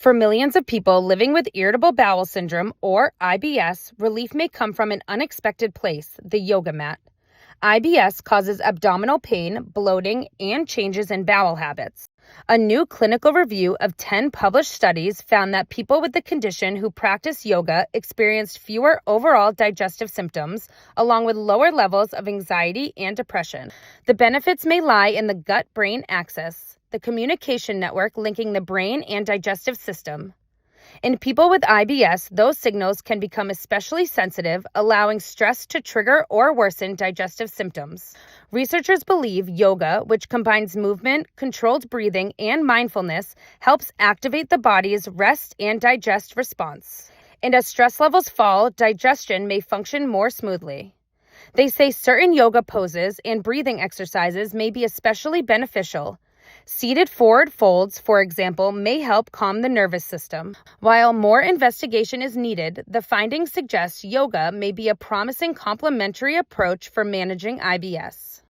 For millions of people living with irritable bowel syndrome, or IBS, relief may come from an unexpected place, the yoga mat. IBS causes abdominal pain, bloating, and changes in bowel habits. A new clinical review of 10 published studies found that people with the condition who practice yoga experienced fewer overall digestive symptoms, along with lower levels of anxiety and depression. The benefits may lie in the gut-brain axis, the communication network linking the brain and digestive system. In people with IBS, those signals can become especially sensitive, allowing stress to trigger or worsen digestive symptoms. Researchers believe yoga, which combines movement, controlled breathing, and mindfulness, helps activate the body's rest and digest response. And as stress levels fall, digestion may function more smoothly. They say certain yoga poses and breathing exercises may be especially beneficial. Seated forward folds, for example, may help calm the nervous system. While more investigation is needed, the findings suggest yoga may be a promising complementary approach for managing IBS.